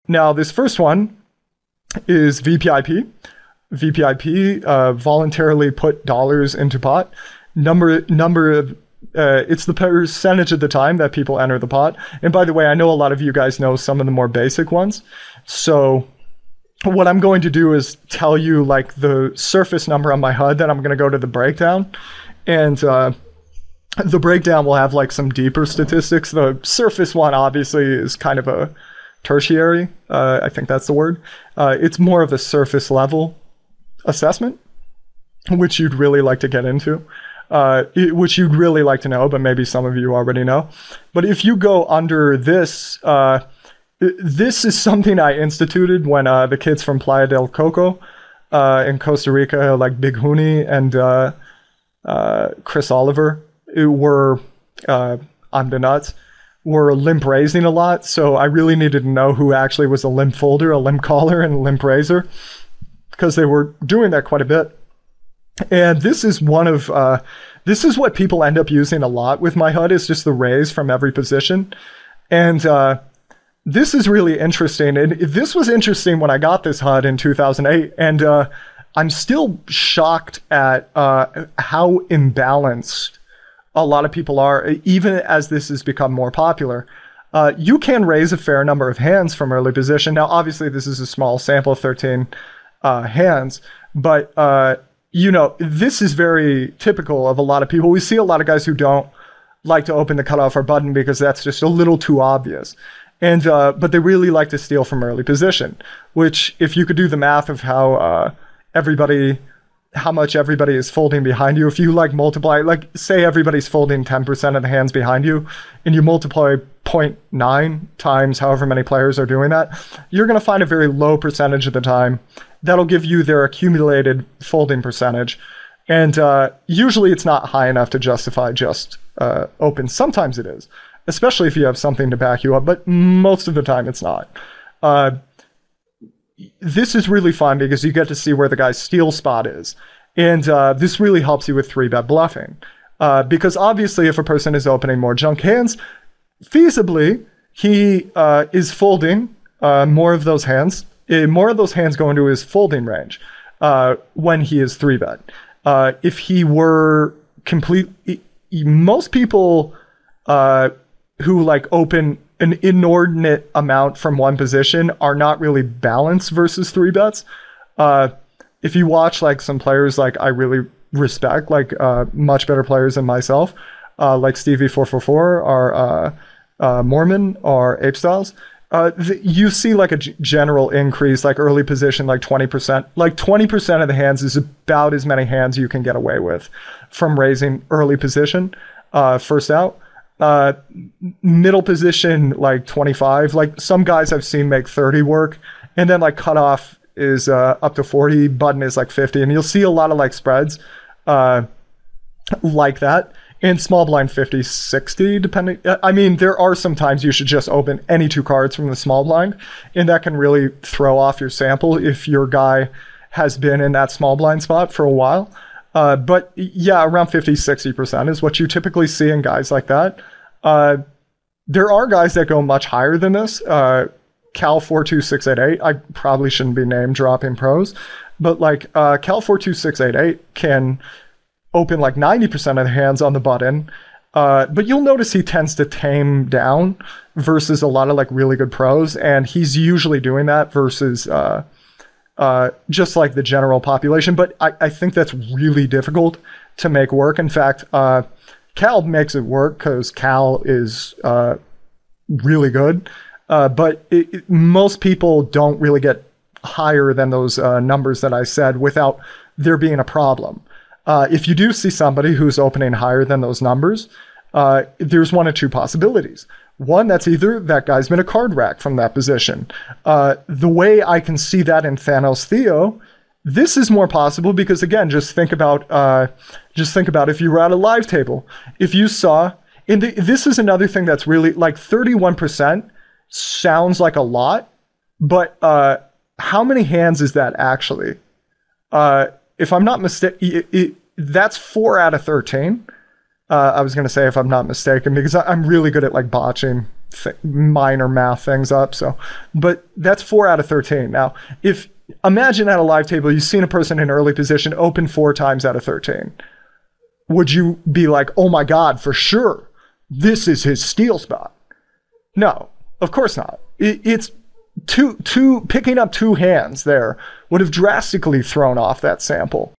Now, this first one is VPIP. VPIP voluntarily put dollars into pot. It's the percentage of the time that people enter the pot. And by the way, I know a lot of you guys know some of the more basic ones. So what I'm going to do is tell you like the surface number on my HUD, then I'm going to go to the breakdown. And the breakdown will have like some deeper statistics. The surface one obviously is kind of a tertiary. I think that's the word. It's more of a surface level assessment, which you'd really like to get into. Which you'd really like to know, but maybe some of you already know. But if you go under this, this is something I instituted when the kids from Playa del Coco in Costa Rica, like Big Hooney and Chris Oliver, were on the nuts, were limp raising a lot. So I really needed to know who actually was a limp folder, a limp caller, and a limp raiser, because they were doing that quite a bit. And this is one of, this is what people end up using a lot with my HUD, is just the raise from every position. And this is really interesting. And this was interesting when I got this HUD in 2008. And I'm still shocked at how imbalanced a lot of people are, even as this has become more popular. You can raise a fair number of hands from early position. Now, obviously, this is a small sample of 13 hands, but you know, this is very typical of a lot of people. We see a lot of guys who don't like to open the cutoff or button because that's just a little too obvious. And but they really like to steal from early position, which if you could do the math of how much everybody is folding behind you, if you like multiply, like say everybody's folding 10% of the hands behind you, and you multiply 0.9 times however many players are doing that, you're going to find a very low percentage of the time that'll give you their accumulated folding percentage. And usually it's not high enough to justify just open. Sometimes it is, especially if you have something to back you up, but most of the time it's not. This is really fun because you get to see where the guy's steal spot is. And this really helps you with 3-bet bluffing. Because obviously if a person is opening more junk hands, feasibly he is folding more of those hands. More of those hands go into his folding range when he is 3-bet. If he were most people who like open an inordinate amount from one position are not really balanced versus 3-bets. If you watch like some players like I really respect, like much better players than myself, like Stevie444 or Mormon or Ape Styles, you see like a general increase, like early position, like 20%. Like 20% of the hands is about as many hands you can get away with from raising early position, first out. Middle position, like 25. Like some guys I've seen make 30 work, and then like cutoff is up to 40, button is like 50, and you'll see a lot of like spreads like that. In small blind 50, 60, depending. I mean, there are some times you should just open any 2 cards from the small blind, and that can really throw off your sample if your guy has been in that small blind spot for a while. But yeah, around 50, 60% is what you typically see in guys like that. There are guys that go much higher than this. Cal42688, I probably shouldn't be name dropping pros, but like Cal42688 can open like 90% of the hands on the button. But you'll notice he tends to tame down versus a lot of like really good pros. And he's usually doing that versus just like the general population. But I think that's really difficult to make work. In fact, Cal makes it work because Cal is really good. But most people don't really get higher than those numbers that I said without there being a problem. If you do see somebody who's opening higher than those numbers, there's one of 2 possibilities. One, that's either that guy's been a card rack from that position. The way I can see that in Thanos Theo, this is more possible because, again, just think about if you were at a live table. If you saw, this is another thing that's really, like 31% sounds like a lot, but how many hands is that actually? If I'm not mistaken, that's 4 out of 13. I was going to say if I'm not mistaken, because I'm really good at like botching minor math things up. So, but that's 4 out of 13. Now, if imagine at a live table, you've seen a person in early position open 4 times out of 13. Would you be like, oh my God, for sure, this is his steal spot? No, of course not. It's picking up 2 hands there would have drastically thrown off that sample.